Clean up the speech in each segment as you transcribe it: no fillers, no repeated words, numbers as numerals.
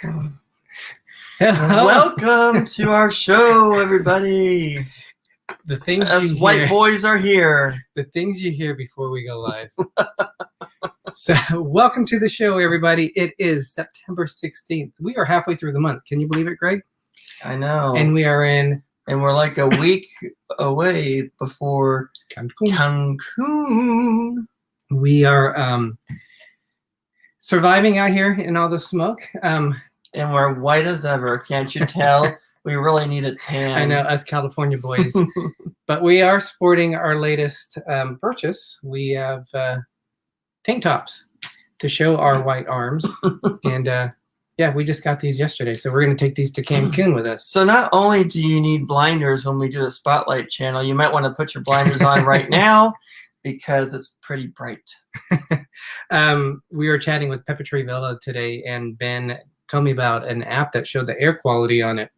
Hello. Welcome to our show, everybody. The things Us you white hear, boys are here. the things you hear before we go live. So, welcome to the show, everybody. It is September 16th. We are halfway through the month. Can you believe it, Greg? I know. And we are in And we're like a week away before Cancun. We are surviving out here in all the smoke. And we're white as ever. Can't you tell? We really need a tan. I know, us California boys. But we are sporting our latest purchase. We have tank tops to show our white arms. And yeah, we just got these yesterday. So we're going to take these to Cancun with us. So not only do you need blinders when we do the Spotlight channel, you might want to put your blinders on right now because it's pretty bright. We were chatting with Pepper Tree Villa today, and Ben told me about an app that showed the air quality on it.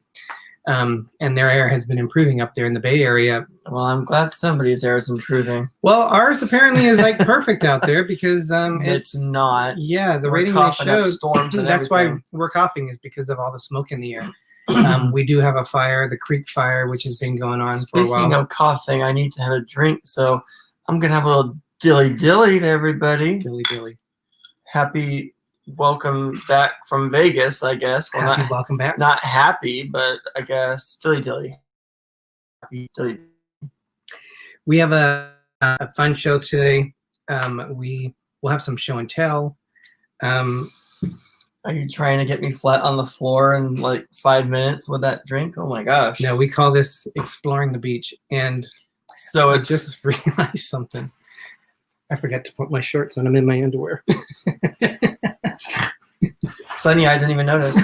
And their air has been improving up there in the Bay Area. Well, I'm glad somebody's air is improving. Well, ours apparently is like perfect out there because it's not. Yeah, the We're rating they coughing up showed. storms and That's everything. why we're coughing, is because of all the smoke in the air. We do have a fire, the creek fire, which has been going on for a while. Speaking of coughing, I need to have a drink, so I'm gonna have a little dilly to everybody. Dilly. Happy welcome back from Vegas, I guess. Well, Happy welcome back. Not happy, but I guess dilly. Happy dilly. We have a fun show today. We will have some show and tell. Are you trying to get me flat on the floor in like 5 minutes with that drink? Oh my gosh. No, we call this exploring the beach. And so I it's just realized something. I forgot to put my shorts on. I'm in my underwear. funny, I didn't even notice.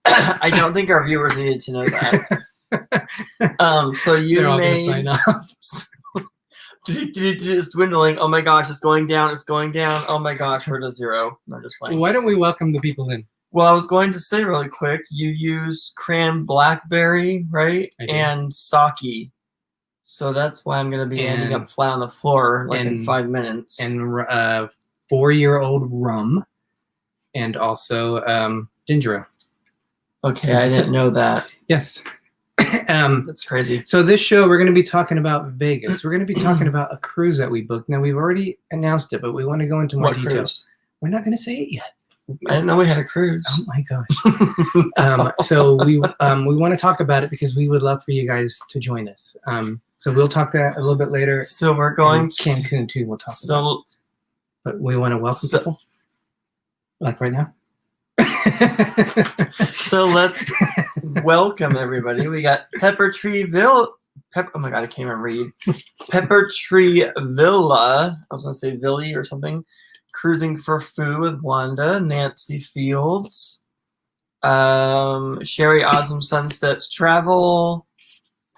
I don't think our viewers needed to know that. So you They're all may gonna sign off. It's dwindling. Oh my gosh, it's going down. It's going down. Oh my gosh, we're to 0. No, just playing. Why don't we welcome the people in? Well, I was going to say really quick, you use cran blackberry, right? I do. And sake. So that's why I'm going to be ending up flat on the floor like in 5 minutes. And 4-year-old rum, and also ginger ale. Okay, I didn't know that. Yes. That's crazy. So this show, we're going to be talking about Vegas. We're going to be talking about a cruise that we booked. Now, we've already announced it, but we want to go into more details. Cruise? We're not going to say it yet. I didn't know we had a cruise. Oh my gosh. So we want to talk about it because we would love for you guys to join us. So we'll talk that a little bit later. So we're going to Cancun too. We'll talk about it. But we want to welcome people, like right now. So let's welcome everybody. We got Pepper Tree Villa. Oh my god, I can't even read. Pepper Tree Villa. I was gonna say Villy or something. Cruising for Foo with Wanda, Nancy Fields, Sherry Awesome Sunsets Travel.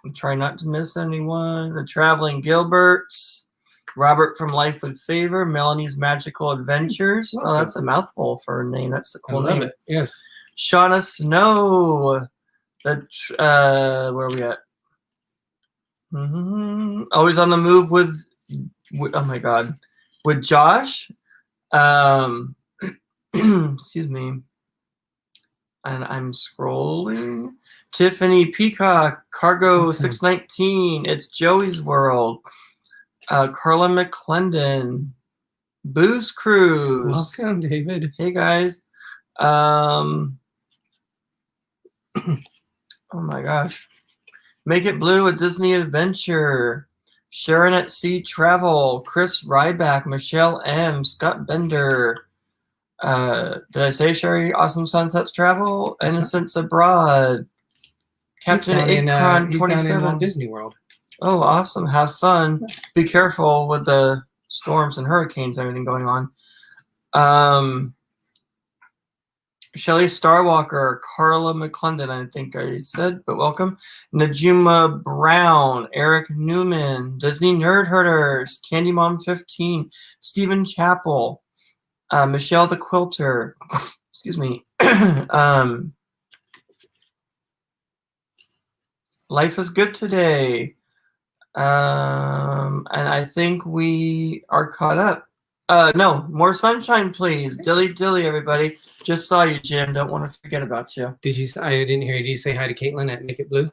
I'm trying not to miss anyone. The Traveling Gilberts, Robert from Life with Favor, Melanie's Magical Adventures. Oh, that's a mouthful for a name. That's a cool name. It. Yes. Shauna Snow. Where are we at? Always on the move with oh my god, with Josh. Excuse me. And I'm scrolling. Tiffany Peacock, Cargo 619. It's Joey's World. Carla McClendon, Booze Cruise. Welcome, David. Hey guys. Oh my gosh. Make It Blue, a Disney Adventure. Sharon at Sea Travel, Chris Ryback, Michelle M, Scott Bender. Did I say Sherry Awesome Sunsets Travel? Innocents Abroad. Captain Akron 27. Walt Disney World. Oh, awesome. Have fun. Be careful with the storms and hurricanes and everything going on. Shelly Starwalker, Carla McClendon, I think I said, but welcome. Najuma Brown, Eric Newman, Disney Nerd Herders, Candy Mom 15, Stephen Chappell, Michelle the Quilter, excuse me. Life is good today. And I think we are caught up. No, more sunshine, please. Dilly dilly, everybody. Just saw you, Jim. Don't want to forget about you. Did you? I didn't hear you. Did you say hi to Caitlin at Make It Blue?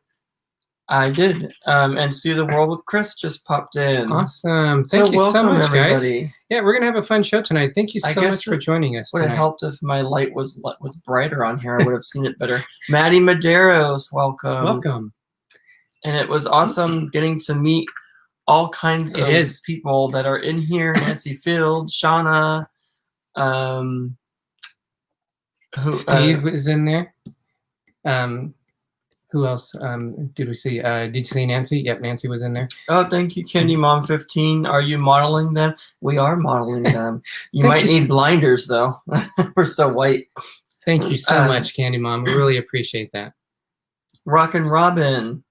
I did. And See the World with Chris just popped in. Awesome. Thank you so welcome, much, everybody. guys. Yeah, we're gonna have a fun show tonight. Thank you so much for joining us. Would have helped if my light was brighter on here. I would have seen it better. Maddie Maderos, welcome. Welcome. And it was awesome getting to meet all kinds of people that are in here. Nancy Field, Shauna, Steve is in there. Who else did we see? Did you see Nancy? Yep, Nancy was in there. Oh, thank you, Candy Mom 15. Are you modeling them? We are modeling them. You might need blinders, though. We're so white. Thank you so much, Candy Mom. We really appreciate that. Rockin' Robin.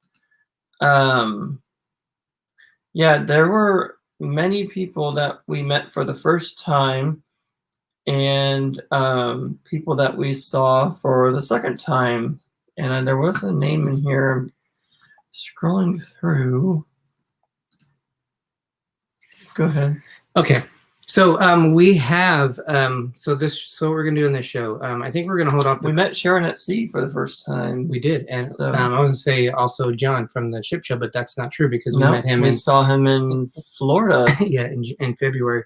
Yeah, there were many people that we met for the first time and people that we saw for the second time. And there was a name in here. I'm scrolling through. Go ahead. Okay. So we have so what we're gonna do in this show. I think we're gonna hold off. We met Sharon at sea for the first time. We did, and so I was gonna say also John from the ship show, but that's not true because we met him. We saw him in Florida. Yeah, in February.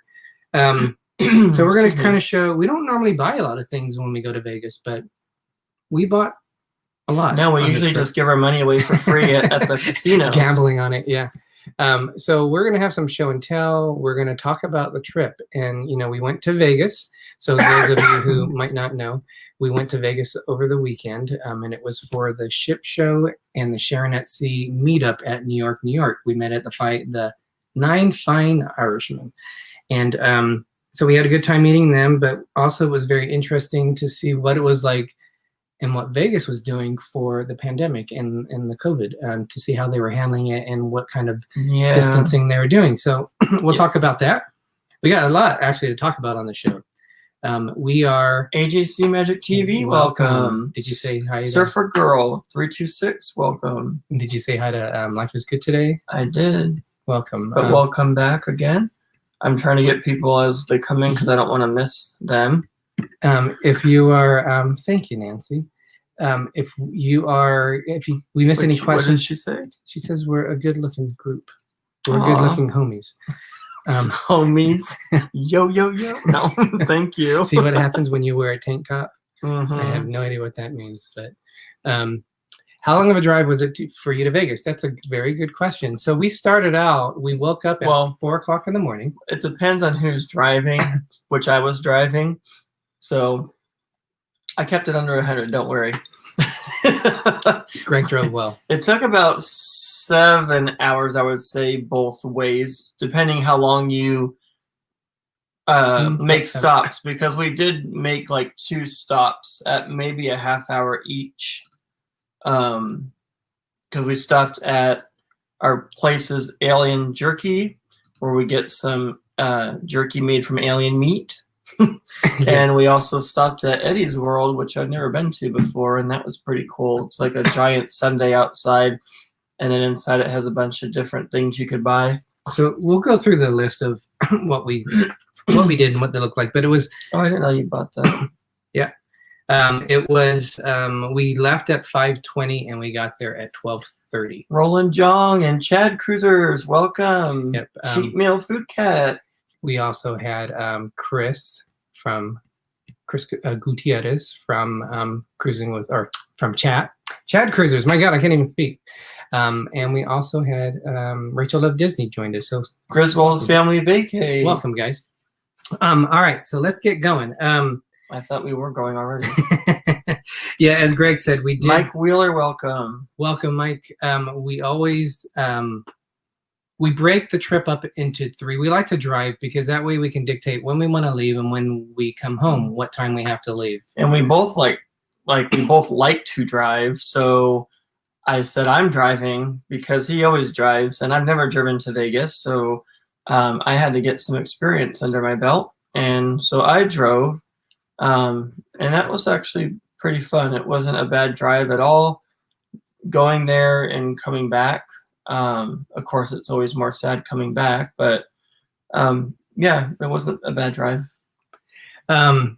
So we're gonna kind of show. We don't normally buy a lot of things when we go to Vegas, but we bought a lot. No, we usually just give our money away for free at the casino. Gambling on it, yeah. So we're going to have some show and tell. We're going to talk about the trip. And, we went to Vegas. So those of you who might not know, we went to Vegas over the weekend. And it was for the ship show and the Sharon at Sea meetup at New York, New York. We met at the 9 Fine Irishmen. And so we had a good time meeting them, but also it was very interesting to see what it was like and what Vegas was doing for the pandemic and the COVID, to see how they were handling it and what kind of distancing they were doing. So we'll talk about that. We got a lot actually to talk about on the show. We are AJC Magic TV. Welcome. Did you say hi? Surfer Girl 326. Welcome. Did you say hi to Life is Good Today? I did. Welcome. But welcome back again. I'm trying to get people as they come in because I don't want to miss them. If you are, thank you, Nancy. We miss any questions. What did she say? She says we're a good-looking group. We're good-looking homies. Homies. Yo, yo, yo. No, thank you. See what happens when you wear a tank top? Mm-hmm. I have no idea what that means. But how long of a drive was it for you to Vegas? That's a very good question. So we started out, we woke up at 4 o'clock in the morning. It depends on who's driving, which I was driving. So I kept it under 100, don't worry. Greg drove well. It took about 7 hours, I would say, both ways, depending how long you make stops, because we did make like 2 stops at maybe a half hour each. Because we stopped at our place's Alien Jerky, where we get some jerky made from alien meat. And we also stopped at Eddie's World, which I've never been to before, and that was pretty cool. It's like a giant sundae outside, and then inside it has a bunch of different things you could buy. So we'll go through the list of what we did and what they look like. But it was I didn't know you bought that. Yeah. It was we left at 5:20 and we got there at 12:30. Roland Jong and ChadCruisers, welcome. Yep. Cheap Meal Food Cat. We also had Chris Gutierrez from cruising with, or from ChadCruisers. My God, I can't even speak. And we also had Rachel Love Dizney joined us. So Griswold Family Vacay. Welcome, guys. All right, so let's get going. I thought we were going already. Yeah, as Greg said, we did. Mike Wheeler, welcome. Welcome, Mike. We always we break the trip up into 3. We like to drive because that way we can dictate when we want to leave and when we come home, what time we have to leave. And we both like to drive. So I said I'm driving because he always drives, and I've never driven to Vegas, so I had to get some experience under my belt, and so I drove, and that was actually pretty fun. It wasn't a bad drive at all, going there and coming back. Of course, it's always more sad coming back, but Yeah, it wasn't a bad drive. And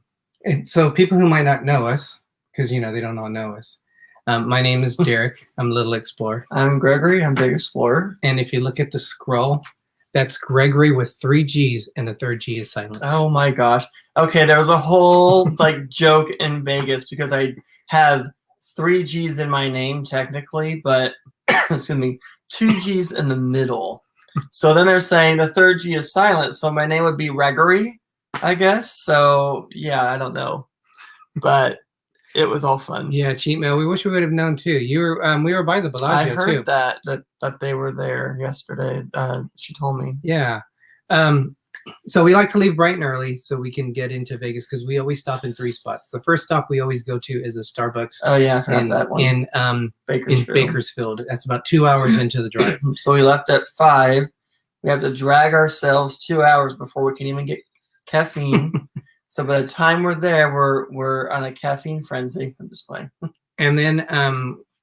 so people who might not know us, because they don't all know us. My name is Derick. I'm Little Explorer. I'm Gregory. I'm Big Explorer. And if you look at the scroll, that's Gregory with 3 G's, and the third G is silent. Oh my gosh. Okay, there was a whole joke in Vegas because I have 3 G's in my name technically, but excuse me, 2 G's in the middle. So then they're saying the third G is silent, so my name would be Gregory, I guess. So yeah, I don't know, but it was all fun. Yeah, cheat mail. We wish we would have known too. We were by the Bellagio I heard too. that they were there yesterday. She told me. Yeah. So we like to leave bright and early so we can get into Vegas because we always stop in 3 spots. The first stop we always go to is a Starbucks. Oh yeah, I forgot that one. In Bakersfield. That's about 2 hours into the drive. So we left at 5. We have to drag ourselves 2 hours before we can even get caffeine. So by the time we're there, we're on a caffeine frenzy. I'm just playing. And then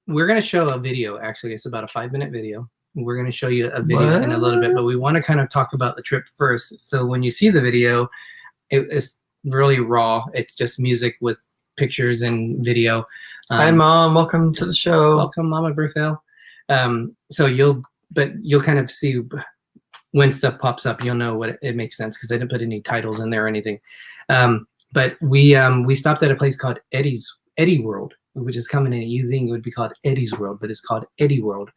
we're going to show a video. Actually, it's about a 5-minute video. We're going to show you a video in a little bit, but we want to kind of talk about the trip first. So when you see the video, it's really raw. It's just music with pictures and video. Hi, Mom. Welcome to the show. Welcome, Mama Berthel. So you'll kind of see when stuff pops up. You'll know what it makes sense because I didn't put any titles in there or anything. But we stopped at a place called Eddie World, which is coming in. You think it would be called Eddie's World, but it's called Eddie World.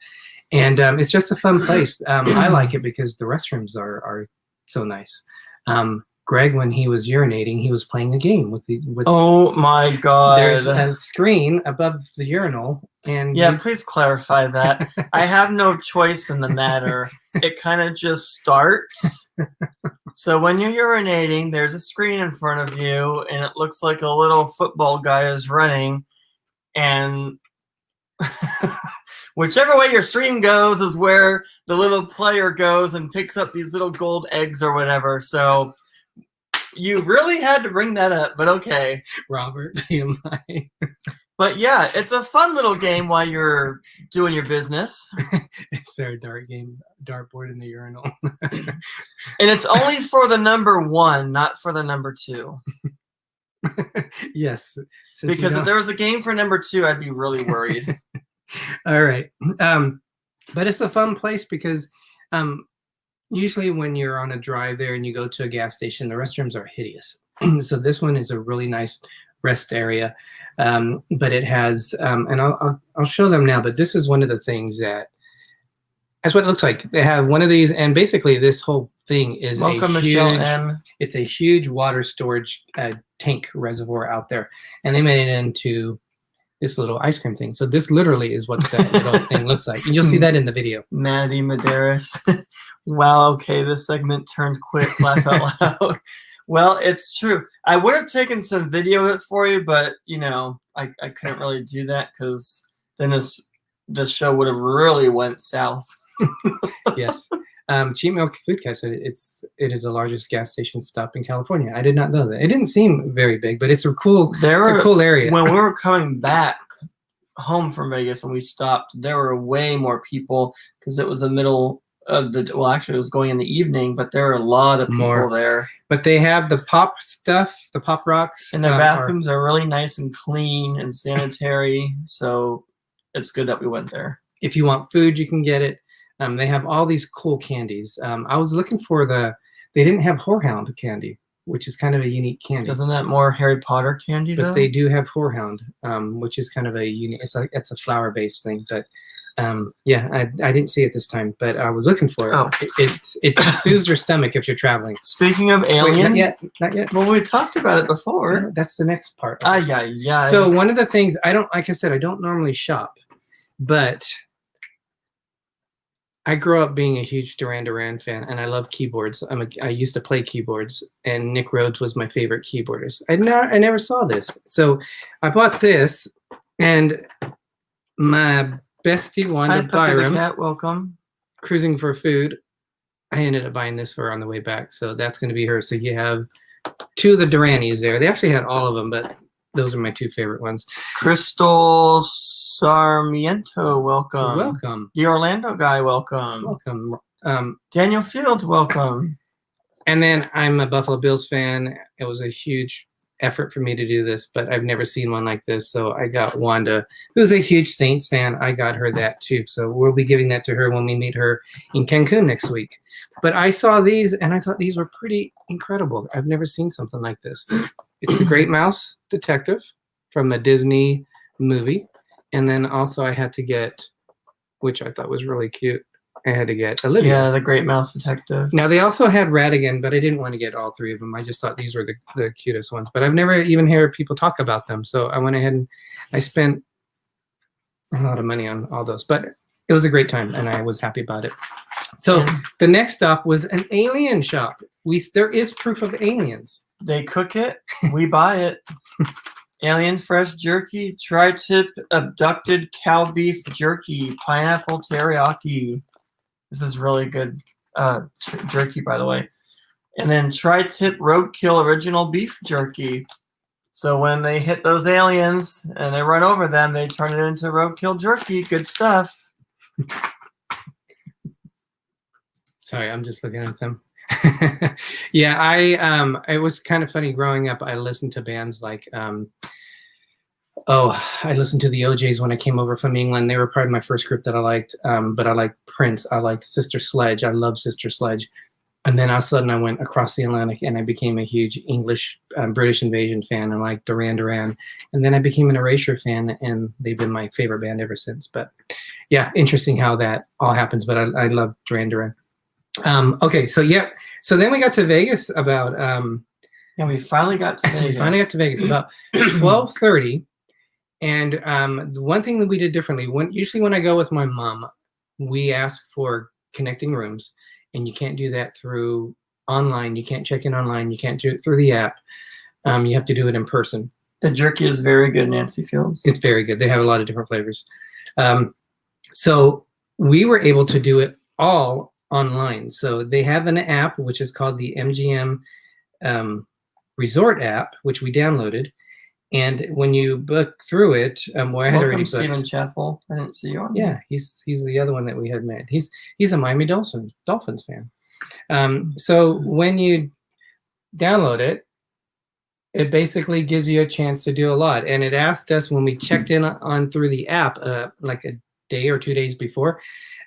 And it's just a fun place. I like it because the restrooms are so nice. Greg, when he was urinating, he was playing a game with. Oh my God! There's a screen above the urinal, and yeah, please clarify that. I have no choice in the matter. It kind of just starts. So when you're urinating, there's a screen in front of you, and it looks like a little football guy is running, and whichever way your stream goes is where the little player goes and picks up these little gold eggs or whatever. So you really had to bring that up, but okay. Robert, TMI. But yeah, it's a fun little game while you're doing your business. Is there a dartboard in the urinal? And it's only for the number 1, not for the number 2. Yes. Because if there was a game for number 2, I'd be really worried. All right. But it's a fun place because usually when you're on a drive there and you go to a gas station, the restrooms are hideous. So this one is a really nice rest area. But it has, and I'll show them now, but this is one of the things that's what it looks like. They have one of these, and basically this whole thing is it's a huge water storage tank reservoir out there. And they made it into this little ice cream thing. So this literally is what that little thing looks like. And you'll see that in the video. Maddie Madera. Wow, okay, this segment turned quick, laugh out loud. Well, it's true. I would have taken some video of it for you, but I couldn't really do that because then this show would have really went south. Yes. Cheap Milk Foodcast said it is the largest gas station stop in California. I did not know that. It didn't seem very big, but it's a cool area. When we were coming back home from Vegas and we stopped, there were way more people because it was the middle of actually it was going in the evening, but there were a lot of people there. But they have the pop stuff, the pop rocks. And their bathrooms are really nice and clean and sanitary. So it's good that we went there. If you want food, you can get it. They have all these cool candies. I was looking for they didn't have Whorehound candy, which is kind of a unique candy. Isn't that more Harry Potter candy, But they do have Whorehound, which is kind of a unique, it's a flower-based thing. But yeah, I didn't see it this time, but I was looking for it. Oh. It soothes your stomach if you're traveling. Speaking of Alien. Wait, not yet. Well, we talked about it before. No, that's the next part. Yeah. So one of the things, like I said, I don't normally shop, but I grew up being a huge Duran Duran fan, and I love keyboards. I used to play keyboards, and Nick Rhodes was my favorite keyboardist. I never saw this, so I bought this, and my bestie wanted to buy the cat, welcome. Cruising for food. I ended up buying this for her on the way back, so that's going to be her. So you have 2 of the Duranis there. They actually had all of them, but those are my 2 favorite ones. Crystal Sarmiento, welcome. Welcome. The Orlando guy, welcome. Welcome. Daniel Fields, welcome. And then I'm a Buffalo Bills fan. It was a huge effort for me to do this, but I've never seen one like this. So I got Wanda, who's a huge Saints fan. I got her that too. So we'll be giving that to her when we meet her in Cancun next week. But I saw these and I thought these were pretty incredible. I've never seen something like this. It's the Great Mouse Detective from a Disney movie. And then also I had to get, which I thought was really cute, I had to get Olivia. Yeah, the Great Mouse Detective. Now, they also had Radigan, but I didn't want to get all three of them. I just thought these were the cutest ones. But I've never even heard people talk about them. So I went ahead and I spent a lot of money on all those. But it was a great time, and I was happy about it. So the next stop was an alien shop. There is proof of aliens. They cook it. We buy it. Alien fresh jerky, tri-tip abducted cow beef jerky, pineapple teriyaki. This is really good jerky, by the way. And then tri-tip roadkill original beef jerky. So when they hit those aliens and they run over them, they turn it into roadkill jerky. Good stuff. Sorry, I'm just looking at them. Yeah, it was kind of funny growing up. I listened to bands like I listened to the OJs when I came over from England. They were probably my first group that I liked. But I liked Prince. I liked Sister Sledge. I love Sister Sledge. And then all of a sudden I went across the Atlantic and I became a huge English, British Invasion fan. I liked Duran Duran. And then I became an Erasure fan, and they've been my favorite band ever since. But yeah, interesting how that all happens. But I love Duran Duran. Okay, so yeah. So then we got to Vegas about... yeah, we finally got to Vegas. We finally got to Vegas about 12:30. And the one thing that we did differently, usually when I go with my mom, we ask for connecting rooms. And you can't do that through online. You can't check in online. You can't do it through the app. You have to do it in person. The jerky is very good, Nancy feels. It's very good. They have a lot of different flavors. So we were able to do it all online. So they have an app, which is called the MGM Resort app, which we downloaded. And when you book through it, I had already booked. Stephen Chaffel. I didn't see you on. Yeah, he's the other one that we had met. He's a Miami Dolphins fan. So when you download it, it basically gives you a chance to do a lot. And it asked us when we checked in on through the app, like a day or 2 days before,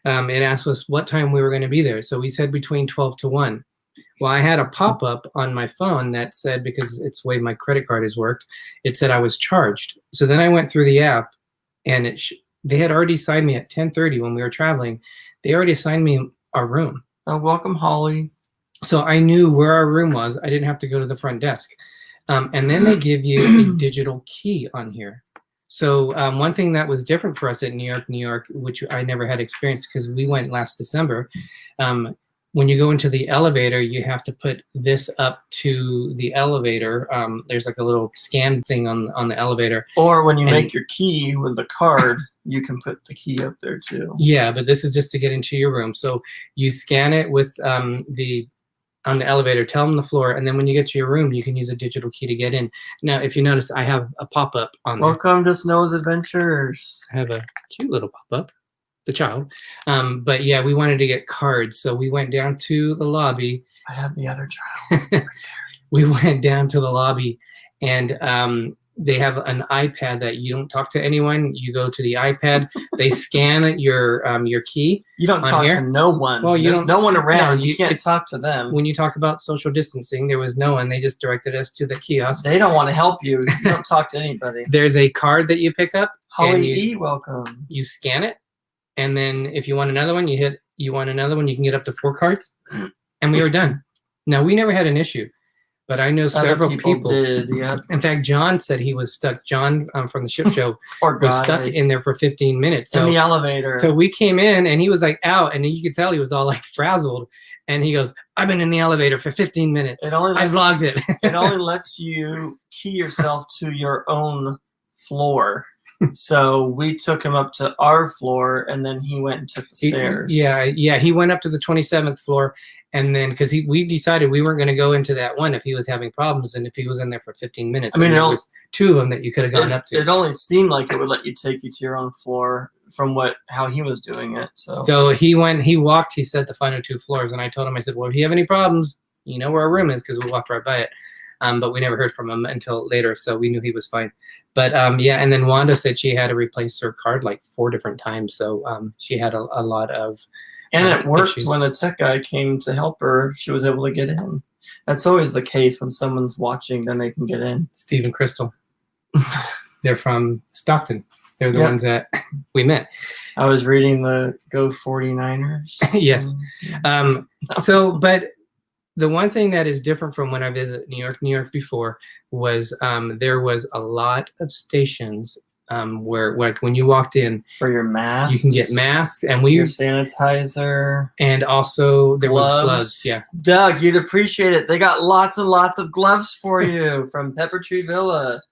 it asked us what time we were going to be there. So we said between 12 to 1. Well, I had a pop-up on my phone that said, because it's the way my credit card has worked, it said I was charged. So then I went through the app, and they had already assigned me at 10:30 when we were traveling. They already assigned me our room. Oh, welcome, Holly. So I knew where our room was. I didn't have to go to the front desk. And then they give you a digital key on here. So one thing that was different for us at New York, which I never had experienced because we went last December, when you go into the elevator, you have to put this up to the elevator. There's like a little scan thing on the elevator. Or when you make your key with the card, you can put the key up there too. Yeah, but this is just to get into your room. So you scan it with on the elevator, tell them the floor, and then when you get to your room, you can use a digital key to get in. Now, if you notice, I have a pop-up on there. Welcome to Snow's Adventures. I have a cute little pop-up. The child. But yeah, we wanted to get cards. So we went down to the lobby. I have the other child. Right there. We went down to the lobby, and they have an iPad that you don't talk to anyone. You go to the iPad. They scan your key. You don't talk to no one. Well, there's no one around. You can't talk to them. When you talk about social distancing, there was no one. They just directed us to the kiosk. They don't want to help you. You don't talk to anybody. There's a card that you pick up. Holly welcome. You scan it. And then if you want another one, you want another one, you can get up to 4 cards. And we were done. Now, we never had an issue, but I know several people did, yeah. In fact, John said he was stuck. John from the ship show was stuck in there for 15 minutes. So, in the elevator. So we came in, and he was like out, and you could tell he was all like frazzled. And he goes, I've been in the elevator for 15 minutes. I vlogged it. It only lets you key yourself to your own floor. So we took him up to our floor, and then he went and took the stairs. He went up to the 27th floor, and then because we decided we weren't going to go into that one if he was having problems, and if he was in there for 15 minutes. I mean, there was 2 of them that you could have gone up to. It only seemed like it would let you take you to your own floor from how he was doing it. So he walked. He said the final 2 floors, and I told him, I said, well, if you have any problems, you know where our room is, because we walked right by it. But we never heard from him until later, so we knew he was fine. But yeah, and then Wanda said she had to replace her card like 4 different times, so she had a lot of And it worked issues. when the tech guy came to help her. She was able to get in. That's always the case when someone's watching, then they can get in. Steve and Crystal. They're from Stockton. They're the Yep. ones that we met. I was reading the Go 49ers. Yes. So, but the one thing that is different from when I visited New York before was there was a lot of stations where, like, when you walked in, For your mask. you can get masks, and your sanitizer. and also there was Gloves. gloves. Yeah. Doug, you'd appreciate it. They got lots and lots of gloves for you from Pepper Tree Villa.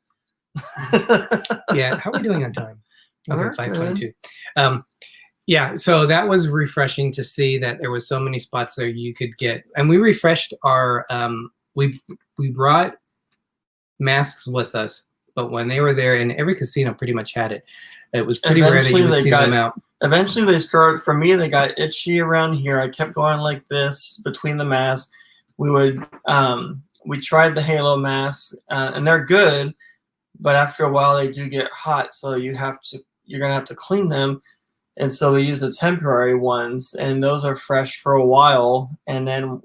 Yeah. How are we doing on time? Okay, We're 5:22. Yeah, so that was refreshing to see that there was so many spots there you could get, and we refreshed our. We brought masks with us, but when they were there, and every casino pretty much had it. It was pretty rare that you would see them out. Eventually, they started. For me, they got itchy around here. I kept going like this between the masks. We would. We tried the Halo masks, and they're good, but after a while, they do get hot. So you're gonna have to clean them. And so we use the temporary ones, and those are fresh for a while. And then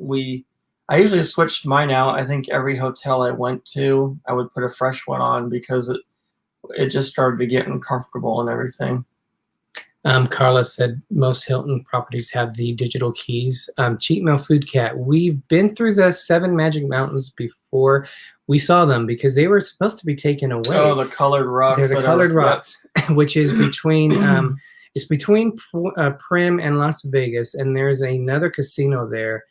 I usually switched mine out. I think every hotel I went to, I would put a fresh one on because it just started to get uncomfortable and everything. Carla said most Hilton properties have the digital keys. Cheap Mill Food Cat. We've been through the 7 Magic Mountains before. We saw them because they were supposed to be taken away. Oh, the colored rocks. They're the colored rocks, which is between. It's between Prim and Las Vegas, and there's another casino there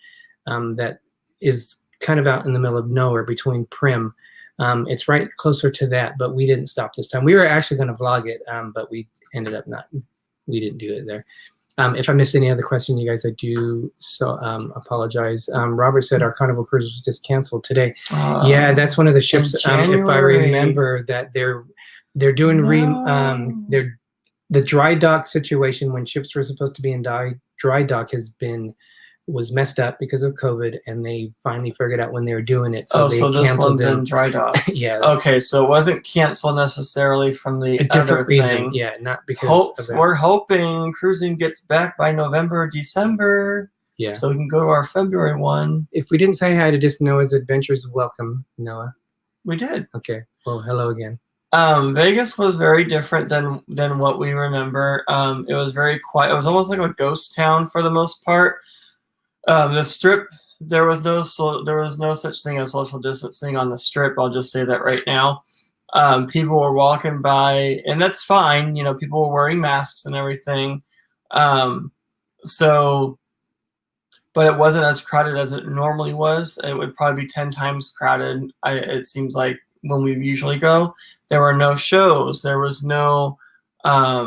that is kind of out in the middle of nowhere between Prim. It's right closer to that, but we didn't stop this time. We were actually going to vlog it, but we ended up not. We didn't do it there. If I missed any other question, you guys, I do so apologize. Robert said our Carnival cruise was just canceled today. Yeah, that's one of the ships. If I remember that they're doing the dry dock situation when ships were supposed to be in dry dock was messed up because of COVID, and they finally figured out when they were doing it. So so this one's in dry dock. Yeah. Okay, so it wasn't canceled necessarily from the other reason. thing. Yeah, not because of that. We're hoping cruising gets back by November, December. Yeah. So we can go to our February one. If we didn't say hi to just Noah's Adventures, welcome, Noah. We did. Okay. Well, hello again. Vegas was very different than what we remember. It was very quiet. It was almost like a ghost town for the most part. The Strip, there was no such thing as social distancing on the Strip. I'll just say that right now. People were walking by, and that's fine. You know, people were wearing masks and everything. But it wasn't as crowded as it normally was. It would probably be 10 times crowded. It seems like when we usually go. There were no shows. There was no. A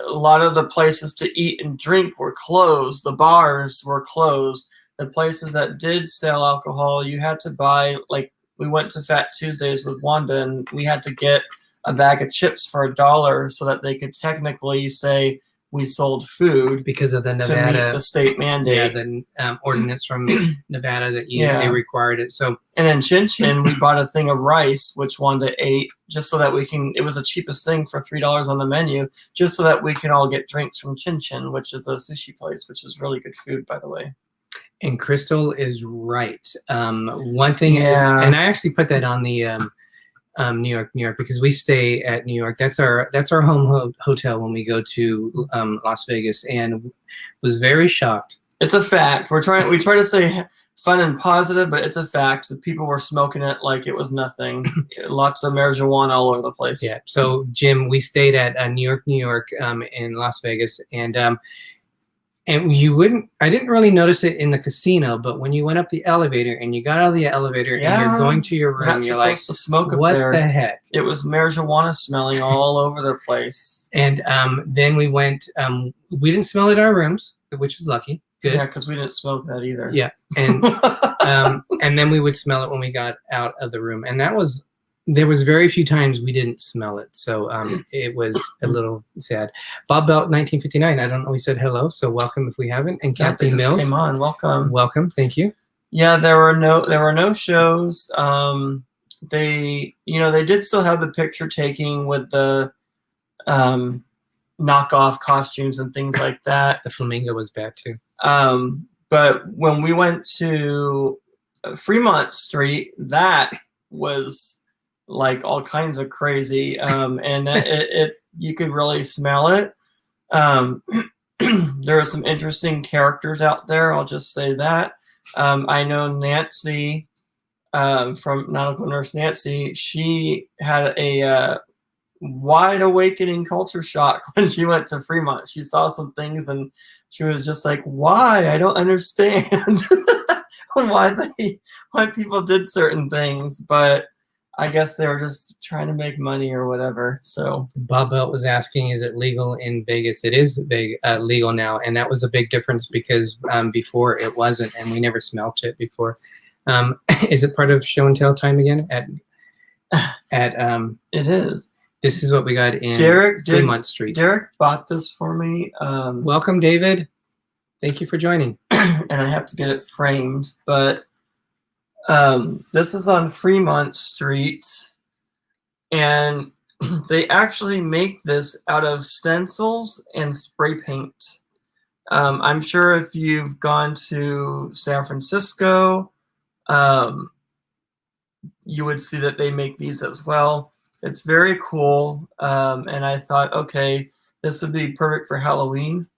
lot of the places to eat and drink were closed. The bars were closed. The places that did sell alcohol, you had to buy, like, we went to Fat Tuesdays with Wanda, and we had to get a bag of chips for $1 so that they could technically say we sold food because of the Nevada to meet the state mandate. Yeah, the ordinance from Nevada that they required it. So, and then Chin Chin, we bought a thing of rice, which Wanda ate, just so that we can. It was the cheapest thing for $3 on the menu, just so that we can all get drinks from Chin Chin, which is a sushi place, which is really good food, by the way. And Crystal is right. One thing, and I actually put that on the New York, because we stay at New York. That's our home hotel when we go to Las Vegas, and was very shocked. It's a fact. We try to say fun and positive, but it's a fact that people were smoking it like it was nothing. Lots of marijuana all over the place. Yeah. So Jim, we stayed at New York in Las Vegas, and I didn't really notice it in the casino, but when you went up the elevator and you got out of the elevator and you're going to your room, you're like, to smoke up what there. The heck? It was marijuana smelling all over the place. And then we went, we didn't smell it in our rooms, which is lucky. Good. Yeah, because we didn't smoke that either. Yeah. And and then we would smell it when we got out of the room. And there was very few times we didn't smell it. So it was a little sad. Bob Belt, 1959. I don't know. We said hello. So welcome if we haven't. And Kathleen Mills. Came on. Welcome. Welcome. Thank you. Yeah, there were no shows. They did still have the picture taking with the knockoff costumes and things like that. The flamingo was bad too. But when we went to Fremont Street, that was like all kinds of crazy, and it you could really smell it. There are some interesting characters out there. I'll just say that. I know Nancy from Nautical Nurse Nancy. She had a wide awakening culture shock when she went to Fremont. She saw some things and she was just like, "Why? I don't understand why people did certain things." But I guess they were just trying to make money or whatever. So Bob Belt was asking, is it legal in Vegas? It is legal now, and that was a big difference because before it wasn't, and we never smelled it before. Is it part of show and tell time again? It is. This is what we got in Fremont Street. Derek bought this for me. Welcome, David. Thank you for joining. And I have to get it framed, but this is on Fremont Street, and they actually make this out of stencils and spray paint. I'm sure if you've gone to San Francisco, you would see that they make these as well. It's very cool, and I thought, okay, this would be perfect for Halloween.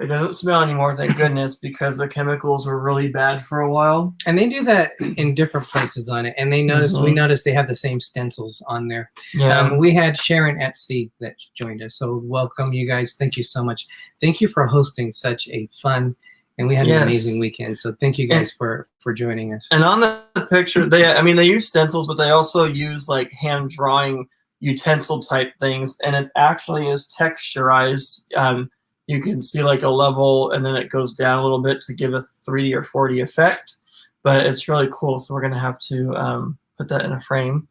It doesn't smell anymore, thank goodness, because the chemicals were really bad for a while. And they do that in different places on it. And they noticed, we noticed they have the same stencils on there. Yeah. We had Sharon at Sea that joined us. So welcome, you guys. Thank you so much. Thank you for hosting such a fun, and we had an amazing weekend. So thank you guys for joining us. And on the picture, they use stencils, but they also use like hand drawing utensil type things. And it actually is texturized. You can see like a level, and then it goes down a little bit to give a 3D or 4D effect. But it's really cool, so we're going to have to put that in a frame.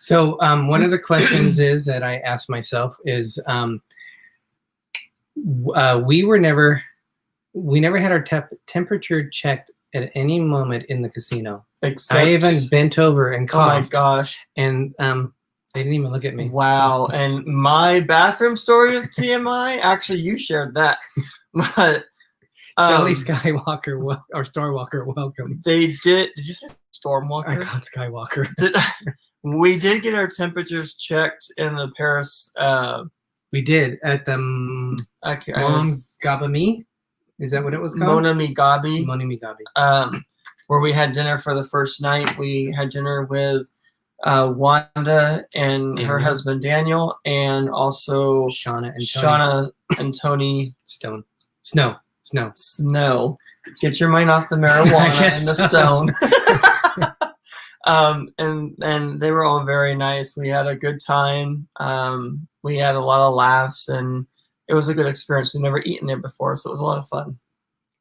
So one of the questions is that I asked myself is, we never had our temperature checked at any moment in the casino. Except, I even bent over and coughed. Oh my gosh! And they didn't even look at me. Wow. And my bathroom story is TMI. Actually, you shared that. But Shelly Skywalker or Starwalker, welcome. They did. Did you say Stormwalker? I got Skywalker. We did get our temperatures checked in the Paris. We did at the Montgabami. Is that what it was called? Monami Gabi. Where we had dinner for the first night. We had dinner with Wanda and her husband Daniel, and also Shauna and Tony Snow. Get your mind off the marijuana and the stone. And they were all very nice. We had a good time. We had a lot of laughs, and it was a good experience. We've never eaten there before, so it was a lot of fun.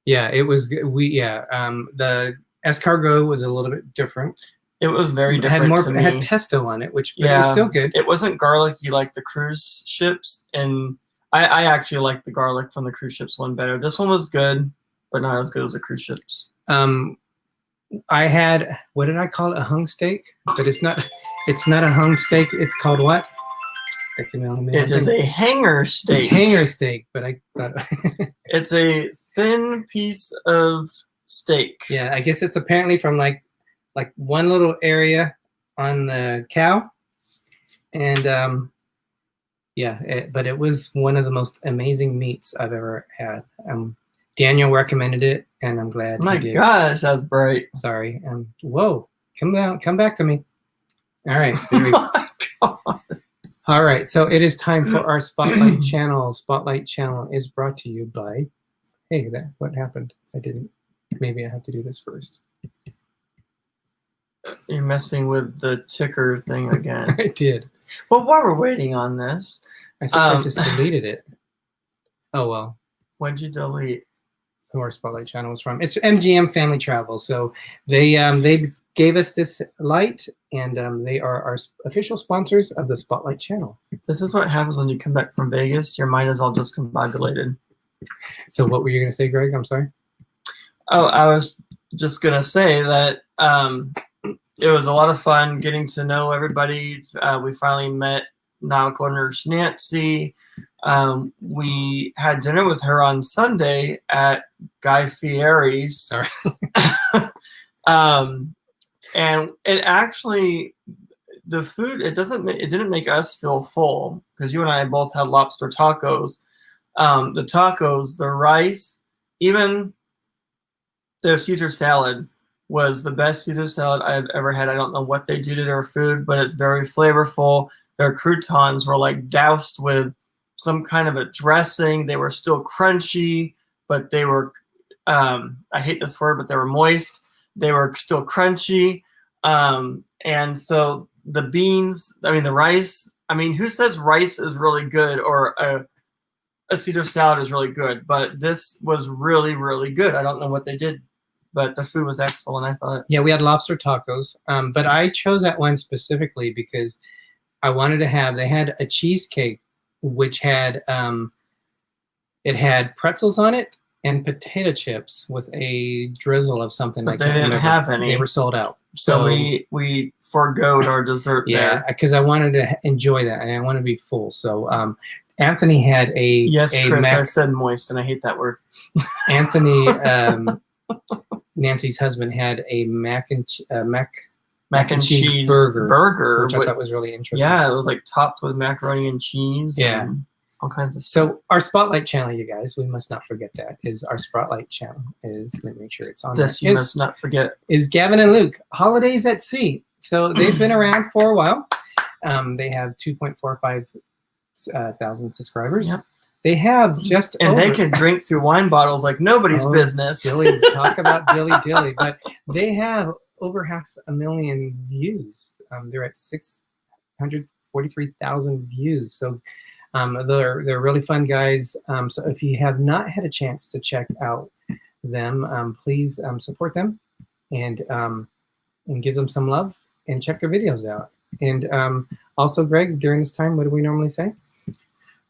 Yeah, it was good. The escargot was a little bit different. It was very different. It had pesto on it, which was still good. It wasn't garlicky like the cruise ships, and I actually liked the garlic from the cruise ships one better. This one was good, but not as good as the cruise ships. I had, what did I call it? A hung steak, but it's not a hung steak. It's called what? It is a hanger steak. Hanger steak, but I thought it's a thin piece of steak. Yeah, I guess it's apparently from like one little area on the cow, and but it was one of the most amazing meats I've ever had. Daniel recommended it, and I'm glad. My he did. Gosh, that's bright. Sorry. Whoa, come back to me. All right. All right. So it is time for our Spotlight channel. Spotlight channel is brought to you by. Hey, what happened? Maybe I have to do this first. You're messing with the ticker thing again. I did. Well, while we're waiting on this, I think I just deleted it. Oh well. When did you delete? Who our Spotlight channel is from? It's MGM Family Travel. So they gave us this light, and they are our official sponsors of the Spotlight channel. This is what happens when you come back from Vegas. Your mind is all discombobulated. So what were you going to say, Greg? I'm sorry. Oh, I was just gonna say that it was a lot of fun getting to know everybody. We finally met nautical nurse Nancy. We had dinner with her on Sunday at Guy Fieri's. Sorry. And it actually, the food, it didn't make us feel full, because you and I both had lobster tacos. The tacos, the rice, even their Caesar salad was the best Caesar salad I've ever had. I don't know what they do to their food, but it's very flavorful. Their croutons were like doused with some kind of a dressing. They were still crunchy, but they were, I hate this word, but they were moist. They were still crunchy. And so the beans, the rice, who says rice is really good or a Caesar salad is really good? But this was really, really good. I don't know what they did, but the food was excellent, I thought. Yeah, we had lobster tacos, but I chose that one specifically because I wanted to have, they had a cheesecake which had, it had pretzels on it and potato chips with a drizzle of something. But they didn't have any. They were sold out. So we forgoed our dessert there. Yeah, because I wanted to enjoy that and I wanted to be full. So Anthony had a... Yes, Chris, I said moist and I hate that word. Anthony, Nancy's husband, had a mac and cheese burger, which I thought was really interesting. Yeah, it was like topped with macaroni and cheese. Yeah. And all kinds of stuff. So our Spotlight channel, you guys, we must not forget that, is our Spotlight channel. Let me make sure it's on this. there. You must not forget. Is Gavin and Luke, Holidays at Sea. So they've been around for a while. They have 2.45 thousand subscribers. Yep. They have just they can drink through wine bottles like nobody's business. Dilly, talk about dilly. But they have over 500,000 views. They're at 643,000 views. So they're really fun guys. So if you have not had a chance to check out them, please support them and give them some love and check their videos out. And also, Greg, during this time, what do we normally say?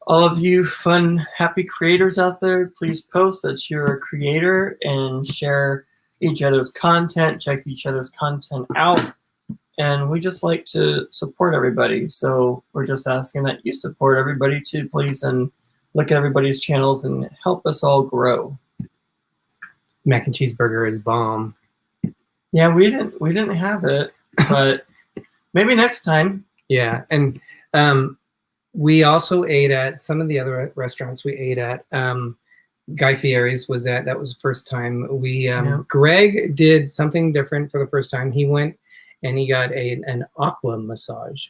All of you fun, happy creators out there, please post that you're a creator and share each other's content, check each other's content out. And we just like to support everybody. So we're just asking that you support everybody too, please, and look at everybody's channels and help us all grow. Mac and cheese burger is bomb. Yeah, we didn't have it, but maybe next time. Yeah, and we also ate at some of the other restaurants we ate at. Guy Fieri's that was the first time. Greg did something different for the first time. He went and he got an aqua massage,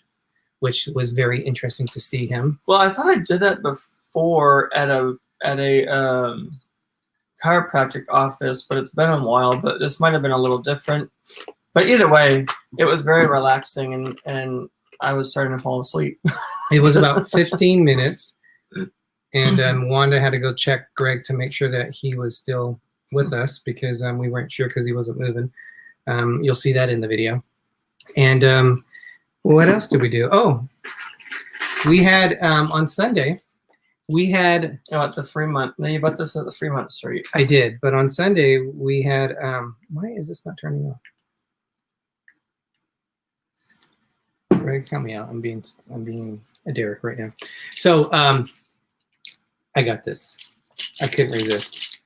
which was very interesting to see him. Well, I thought I did that before at a chiropractic office, but it's been a while. But this might have been a little different. But either way, it was very relaxing, and I was starting to fall asleep. It was about 15 minutes, and Wanda had to go check Greg to make sure that he was still with us because we weren't sure because he wasn't moving. You'll see that in the video. And what else did we do? Oh, we had on Sunday, we had... at the Fremont. No, you bought this at the Fremont Street. I did, but on Sunday we had... why is this not turning off? Greg, help me out. I'm being a Derick right now. So I got this. I couldn't resist.